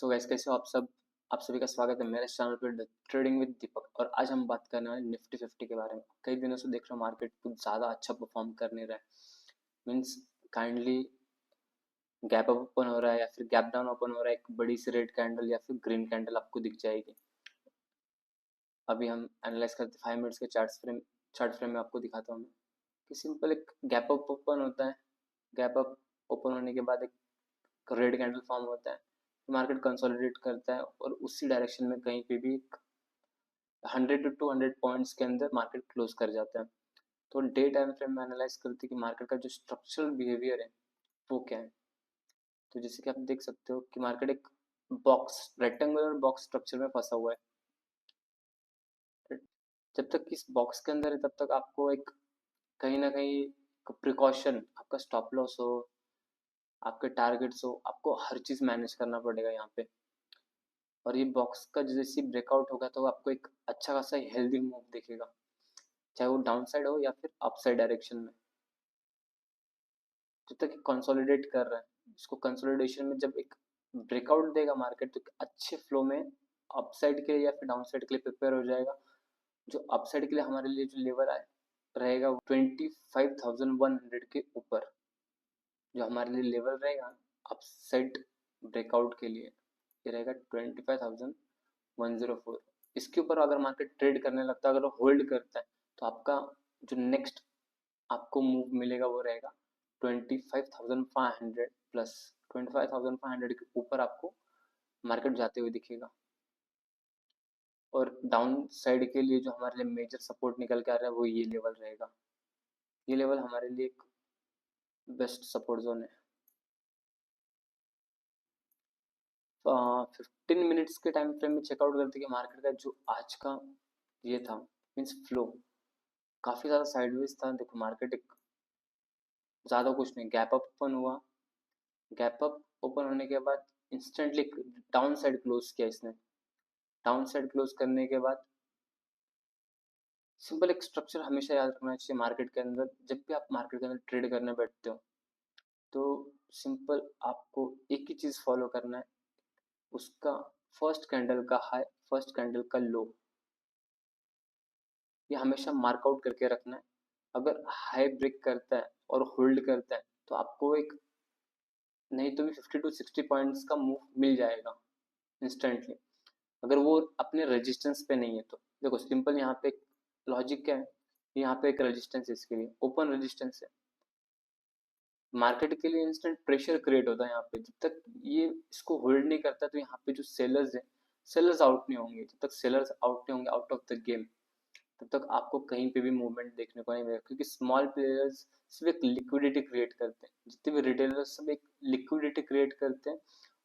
So guys, कैसे हो आप सब। आप सभी का स्वागत है मेरे चैनल पे ट्रेडिंग विद दीपक। और आज हम बात करने वाले निफ्टी 50 के बारे में। कई दिनों से देख रहा हूँ मार्केट कुछ ज़्यादा अच्छा परफॉर्म कर नहीं रहा है। Means kindly gap up open हो रहा है या फिर गैप डाउन ओपन हो रहा है, एक बड़ी सी रेड कैंडल या फिर ग्रीन कैंडल आपको दिख जाएगी। अभी हम एनालाइज करते 5 मिनट्स के चार्ट फ्रेम में आपको दिखाता हूँ मैं कि सिंपल एक गैप अप ओपन होता है। गैप अप ओपन होने के बाद एक रेड कैंडल फॉर्म होता है, मार्केट कंसोलिडेट करता है और उसी डायरेक्शन में कहीं पे भी 100 to 200 पॉइंट्स के अंदर मार्केट क्लोज कर जाता है। तो डे टाइम फ्रेम में एनालाइज करते हैं कि मार्केट का जो स्ट्रक्चरल बिहेवियर है वो क्या है। तो जैसे कि आप देख सकते हो कि मार्केट एक बॉक्स रेक्टेंगुलर बॉक्स स्ट्रक्चर में फंसा हुआ है। जब तक इस बॉक्स के अंदर है तब तक आपको एक कहीं ना कहीं प्रिकॉशन, आपका स्टॉप लॉस हो, आपके टारगेट्स हो, आपको हर चीज मैनेज करना पड़ेगा यहाँ पे। और ये बॉक्स का जैसे ब्रेकआउट होगा तो आपको एक अच्छा खासा हेल्दी मूव दिखेगा, चाहे वो डाउन साइड हो या फिर अप साइड डायरेक्शन में। जब तक कंसोलिडेट कर रहा है, इसको कंसोलिडेशन में जब एक ब्रेकआउट देगा मार्केट तो एक अच्छे फ्लो में अप साइड के लिए या फिर डाउन साइड के लिए प्रिपेयर हो जाएगा। जो अप साइड के लिए हमारे लिए जो लेवल आए रहेगा वो 25,100 के ऊपर, जो हमारे लिए लेवल रहेगा अप साइड ब्रेकआउट के लिए ये रहेगा 25,104। इसके ऊपर अगर मार्केट ट्रेड करने लगता है, अगर होल्ड करता है तो आपका जो नेक्स्ट आपको मूव मिलेगा वो रहेगा 25,500 प्लस। 25,500 के ऊपर आपको मार्केट जाते हुए दिखेगा। और डाउन साइड के लिए जो हमारे लिए मेजर सपोर्ट निकल के आ रहा है वो ये लेवल रहेगा। ये लेवल हमारे लिए एक बेस्ट सपोर्ट जोन है। 15 मिनट्स के टाइम फ्रेम में चेकआउट करते कि मार्केट का जो आज का ये था, मीन्स फ्लो काफ़ी ज़्यादा साइडवेज था। देखो मार्केट एक ज़्यादा कुछ नहीं, गैप अप ओपन हुआ, गैप अप ओपन होने के बाद इंस्टेंटली डाउन साइड क्लोज किया इसने। डाउन साइड क्लोज करने के बाद सिंपल एक स्ट्रक्चर हमेशा याद रखना चाहिए मार्केट के अंदर। जब भी आप मार्केट के अंदर ट्रेड करने बैठते हो तो सिंपल आपको एक ही चीज़ फॉलो करना है, उसका फर्स्ट कैंडल का हाई, फर्स्ट कैंडल का लो, ये हमेशा मार्कआउट करके रखना है। अगर हाई ब्रेक करता है और होल्ड करता है तो आपको एक नहीं तो भी 50 to 60 पॉइंट्स का मूव मिल जाएगा इंस्टेंटली। अगर वो अपने रेजिस्टेंस पे नहीं है तो देखो सिंपल यहाँ पे लॉजिक क्या है, यहाँ पे एक रेजिस्टेंस है, इसके लिए ओपन रेजिस्टेंस है। मार्केट के लिए इंस्टेंट प्रेशर क्रिएट होता है यहाँ पे। जब तक ये इसको होल्ड नहीं करता तो यहाँ पे जो सेलर्स है, सेलर्स आउट नहीं होंगे। जब तक सेलर्स आउट नहीं होंगे आउट ऑफ द गेम, तब तक आपको कहीं पे भी मूवमेंट देखने को नहीं मिलेगा। क्योंकि स्मॉल प्लेयर्स सिर्फ एक लिक्विडिटी क्रिएट करते हैं, जितने भी रिटेलर्स सब एक लिक्विडिटी क्रिएट करते हैं।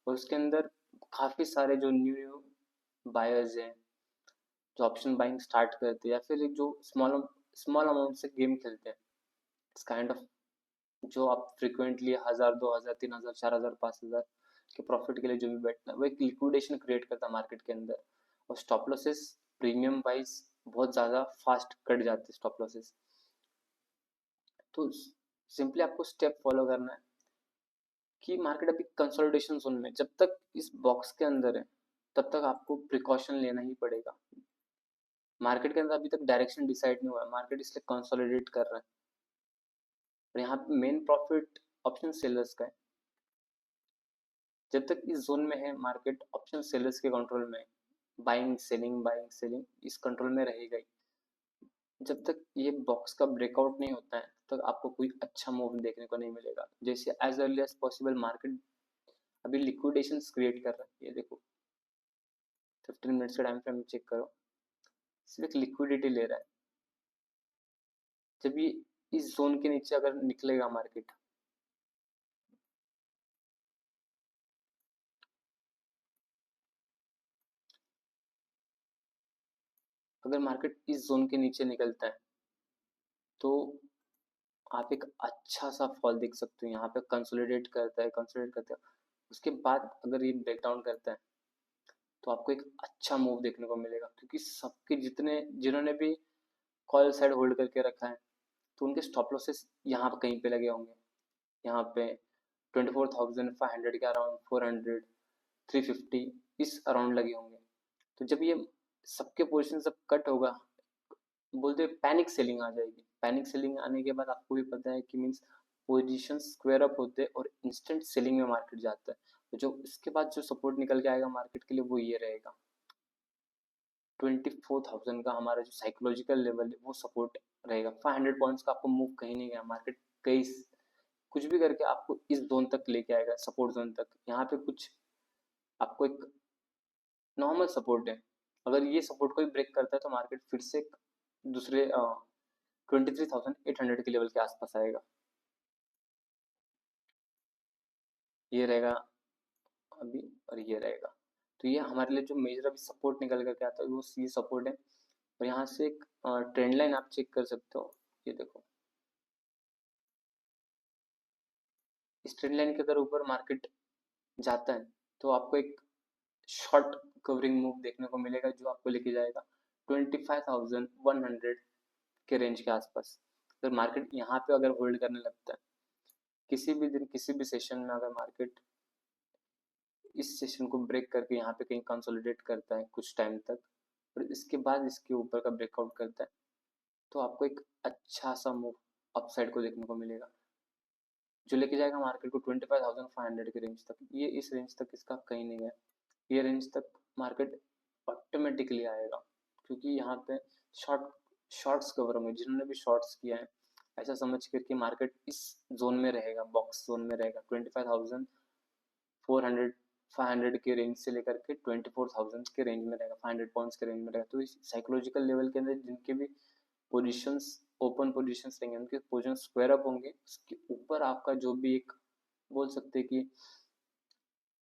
और उसके अंदर काफ़ी सारे जो न्यू बायर्स हैं जो ऑप्शन बाइंग स्टार्ट करते हैं या फिर जो स्मॉल स्मॉल अमाउंट से गेम खेलते हैं, इस काइंड ऑफ जो आप फ्रिक्वेंटली 1,000 2,000 3,000 4,000 5,000 के प्रॉफिट के लिए जो भी बैठता है वो एक लिक्विडेशन क्रिएट करता है मार्केट के अंदर। और स्टॉप लॉसेस प्रीमियम वाइज बहुत ज़्यादा फास्ट कट जाते हैं स्टॉप लॉसेस। तो सिंपली आपको स्टेप फॉलो करना है कि मार्केट अभी कंसोलिडेशन जोन में, जब तक इस बॉक्स के अंदर है तब तक आपको प्रिकॉशन लेना ही पड़ेगा। मार्केट के अंदर अभी तक डायरेक्शन डिसाइड नहीं हुआ है, मार्केट इसलिए कंसोलिडेट कर रहा है। और यहाँ पे मेन प्रॉफिट ऑप्शन सेलर्स का है। जब तक इस जोन में है मार्केट ऑप्शन सेलर्स के कंट्रोल में है, बाइंग सेलिंग इस कंट्रोल में रहेगा ही। जब तक ये बॉक्स का ब्रेकआउट नहीं होता है तब तक आपको कोई अच्छा मूव देखने को नहीं मिलेगा। जैसे as early as possible market अभी लिक्विडेशन क्रिएट कर रहा है। ये देखो 15 मिनट्स के टाइम फ्रेम चेक करो, सिर्फ एक लिक्विडिटी ले रहा है। जब ये इस जोन के नीचे अगर निकलेगा मार्केट, अगर मार्केट इस जोन के नीचे निकलता है तो आप एक अच्छा सा फॉल देख सकते हो। यहाँ पे कंसोलिडेट करता है, कंसोलिडेट करता है, उसके बाद अगर ये ब्रेकडाउन करता है तो आपको एक अच्छा मूव देखने को मिलेगा। क्योंकि सबके जितने जिन्होंने भी कॉल साइड होल्ड करके रखा है तो उनके स्टॉप लॉसेस यहाँ पे कहीं पे लगे होंगे। यहाँ पे 24,500 के अराउंड 400, 350 इस अराउंड लगे होंगे। तो जब ये सबके पोजीशन सब कट होगा, बोलते पैनिक सेलिंग आ जाएगी। पैनिक सेलिंग आने के बाद आपको भी पता है कि मीन्स पोजीशन स्क्वायर अप होते हैं और इंस्टेंट सेलिंग में मार्केट जाता है। तो जो इसके बाद जो सपोर्ट निकल के आएगा मार्केट के लिए वो ये रहेगा, 24,000 का हमारा जो साइकोलॉजिकल लेवल है वो सपोर्ट रहेगा। 500 पॉइंट्स का आपको मूव कहीं नहीं गया, मार्केट कई कुछ भी करके आपको इस जोन तक लेके आएगा, सपोर्ट जोन तक। यहाँ पे कुछ आपको एक नॉर्मल सपोर्ट है, अगर ये सपोर्ट को भी ब्रेक करता है तो मार्केट फिर से दूसरे 23,800 के लेवल के आसपास आएगा। ये रहेगा अभी, और ये रहेगा। तो ये हमारे लिए जो मेजर अभी सपोर्ट निकल करके आता है वो ये सपोर्ट है। और यहाँ से एक ट्रेंड लाइन आप चेक कर सकते हो, ये देखो इस ट्रेंड लाइन के अगर ऊपर मार्केट जाता है तो आपको एक शॉर्ट कवरिंग मूव देखने को मिलेगा जो आपको लेके जाएगा 25,100 के रेंज के आसपास। अगर मार्केट यहाँ पे अगर होल्ड करने लगता है किसी भी दिन किसी भी सेशन में, अगर मार्केट इस सेशन को ब्रेक करके यहाँ पे कहीं कंसोलिडेट करता है कुछ टाइम तक और इसके बाद इसके ऊपर का ब्रेकआउट करता है, तो आपको एक अच्छा सा मूव अपसाइड को देखने को मिलेगा जो लेके जाएगा मार्केट को 25,500 के रेंज तक। ये इस रेंज तक इसका कहीं नहीं है, ये रेंज तक मार्केट ऑटोमेटिकली आएगा क्योंकि यहाँ पे शॉर्ट्स कवर होंगे। जिन्होंने भी शॉर्ट्स किया है ऐसा समझ करके मार्केट इस जोन में रहेगा, बॉक्स जोन में रहेगा, 25,400 500 के रेंज से लेकर के 24,000 के रेंज में रहेगा, 500 पॉइंट्स के रेंज में रहेगा। तो इस साइकोलॉजिकल लेवल के अंदर जिनके भी पोजीशंस ओपन पोजीशंस रहेंगे उनके पोजीशन स्क्वायर अप होंगे, उसके ऊपर आपका जो भी एक बोल सकते हैं कि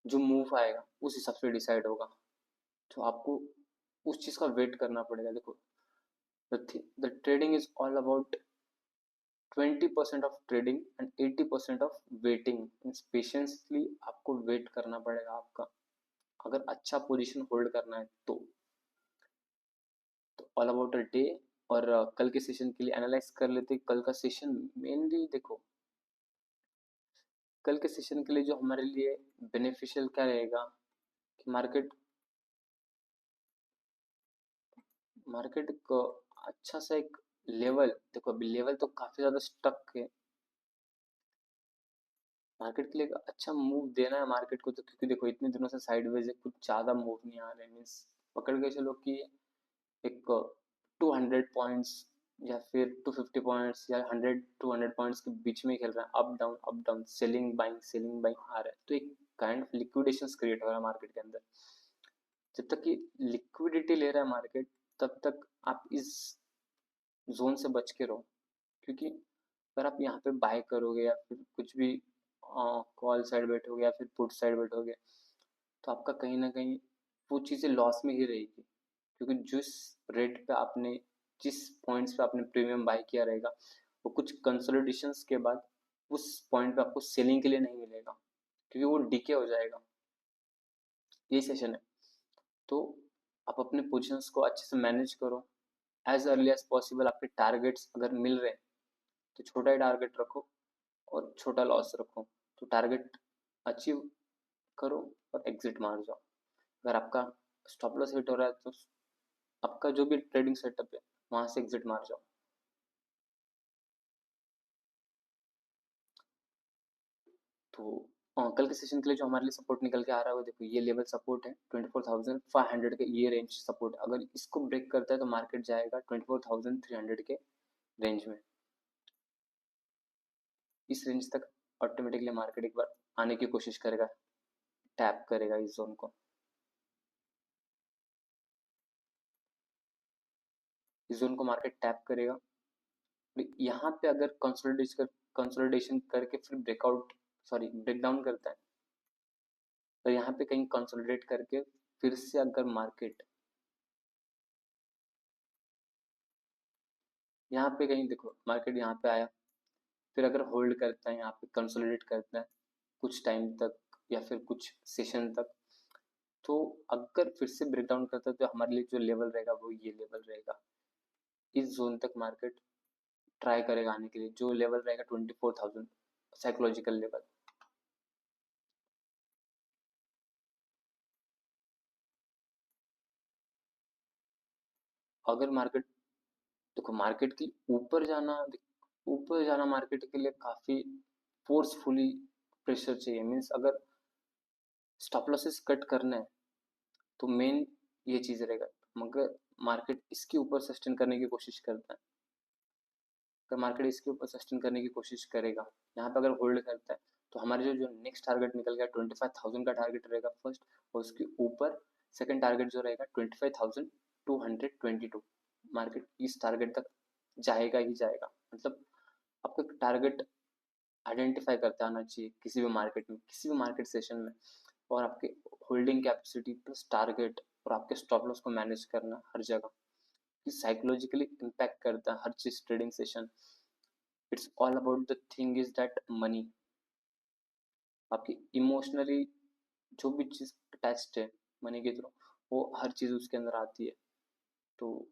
जो मूव आएगा उस हिसाब से डिसाइड होगा। तो आपको उस चीज़ का वेट करना पड़ेगा। देखो the trading is all about 20% of trading and 80% of waiting. Means patiently आपको वेट करना पड़ेगा आपका, अगर अच्छा पोजीशन होल्ड करना है तो ऑल अबाउट अ डे। और कल के सेशन के लिए एनालाइज कर लेते हैं। कल का सेशन मेनली देखो, कल के सेशन के लिए जो हमारे लिए बेनिफिशियल क्या रहेगा कि मार्केट को अच्छा सा एक लेवल, देखो अभी लेवल तो काफी ज्यादा स्टक है, मार्केट के लिए एक अच्छा मूव देना है मार्केट को। तो क्योंकि देखो इतने दिनों से साइडवेज है, कुछ ज्यादा मूव नहीं आ रहे, मीन्स पकड़ के चलो कि एक 200 पॉइंट्स या फिर 250 पॉइंट्स या 100 200 पॉइंट्स के बीच में खेल रहा है, अप डाउन, सेलिंग बाइंग आ रहा है। तो एक काइंड ऑफ लिक्विडेशन क्रिएट हो रहा है मार्केट के अंदर। जब तक कि लिक्विडिटी ले रहा है मार्केट तब तक आप इस जोन से बच के रहो, क्योंकि अगर आप यहाँ पे बाय करोगे या फिर कुछ भी कॉल साइड बैठोगे या फिर पुट साइड बैठोगे तो आपका कहीं ना कहीं वो चीज़ें लॉस में ही रहेगी, क्योंकि जिस रेट पे आपने जिस पॉइंट्स पे आपने प्रीमियम बाय किया रहेगा वो कुछ कंसोलिडेशंस के बाद उस पॉइंट पे आपको सेलिंग के लिए नहीं मिलेगा, क्योंकि वो डीके हो जाएगा। यही सेशन है। तो आप अपने पोजीशंस को अच्छे से मैनेज करो, एज अर्ली एज पॉसिबल। आपके टारगेट्स अगर मिल रहे हैं तो छोटा ही टारगेट रखो और छोटा लॉस रखो। तो टारगेट अचीव करो और एग्जिट मार जाओ। अगर आपका स्टॉप लॉस हिट हो रहा है तो आपका जो भी ट्रेडिंग सेटअप है वहां से एग्जिट मार जाओ। तो कल के सेशन के लिए जो हमारे लिए सपोर्ट निकल के आ रहा है वो देखो ये लेवल सपोर्ट है 24,500 के, ये रेंज सपोर्ट। अगर इसको ब्रेक करता है तो मार्केट जाएगा 24,300 के रेंज में। इस रेंज तक ऑटोमेटिकली मार्केट एक बार आने की कोशिश करेगा, टैप करेगा इस जोन को। इस जोन को मार्केट टैप करेगा, यहाँ पे अगर कंसोलिडेशन करके फिर ब्रेकआउट सॉरी ब्रेक डाउन करता है तो यहाँ पे कहीं कंसोलिडेट करके फिर से अगर मार्केट यहाँ पे कहीं देखो मार्केट यहाँ पे आया, फिर अगर होल्ड करता है यहाँ पे कंसोलिडेट करता है कुछ टाइम तक या फिर कुछ सेशन तक, तो अगर फिर से ब्रेक डाउन करता है तो हमारे लिए जो लेवल रहेगा वो ये लेवल रहेगा। इस जोन तक मार्केट ट्राई करेगा आने के लिए, जो लेवल रहेगा 24,000 साइकोलॉजिकल लेवल। अगर मार्केट, देखो मार्केट के ऊपर जाना मार्केट के लिए काफी फोर्सफुली प्रेशर चाहिए। मीन्स अगर स्टॉप लॉसेस कट करना है तो मेन ये चीज रहेगा। मगर मार्केट इसके ऊपर सस्टेन करने की कोशिश करता है, अगर मार्केट इसके ऊपर सस्टेन करने की कोशिश करेगा, यहाँ पे अगर होल्ड करता है, तो हमारे जो जो नेक्स्ट टारगेट निकल गया 25,000 का टारगेट रहेगा फर्स्ट, और उसके ऊपर सेकंड टारगेट जो रहेगा 25,222। मार्केट इस टारगेट तक जाएगा ही जाएगा। मतलब आपको एक टारगेट आइडेंटिफाई करते आना चाहिए किसी भी मार्केट में, किसी भी मार्केट सेशन में, और आपके होल्डिंग कैपेसिटी प्लस टारगेट और आपके स्टॉप लॉस को मैनेज करना हर जगह, कि साइकोलॉजिकली इम्पैक्ट करता है हर चीज trading session. It's all about the thing is that money, आपकी इमोशनली जो भी चीज अटैच्ड है मनी के थ्रू, वो हर चीज उसके अंदर आती है। तो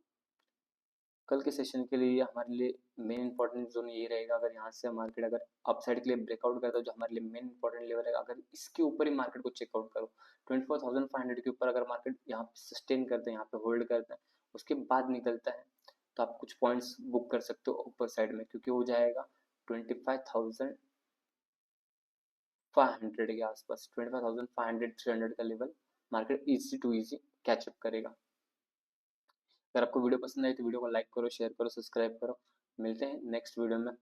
कल के सेशन के लिए हमारे लिए मेन इंपॉर्टेंट जोन यही रहेगा। अगर यहाँ से मार्केट अगर अपसाइड के लिए ब्रेकआउट करता है, जो हमारे लिए मेन इंपॉर्टेंट लेवल है, अगर इसके ऊपर ही मार्केट को चेकआउट करो, 24,500 के ऊपर अगर मार्केट यहाँ पे सस्टेन करते हैं, यहाँ पे होल्ड करते हैं, उसके बाद निकलता है, तो आप कुछ पॉइंट्स बुक कर सकते हो ऊपर साइड में, क्योंकि वो जाएगा 25,500 के आसपास। 25,500 300 का level market easy to easy catch up करेगा। अगर आपको वीडियो पसंद आई तो वीडियो को लाइक करो, शेयर करो, सब्सक्राइब करो। मिलते हैं नेक्स्ट वीडियो में।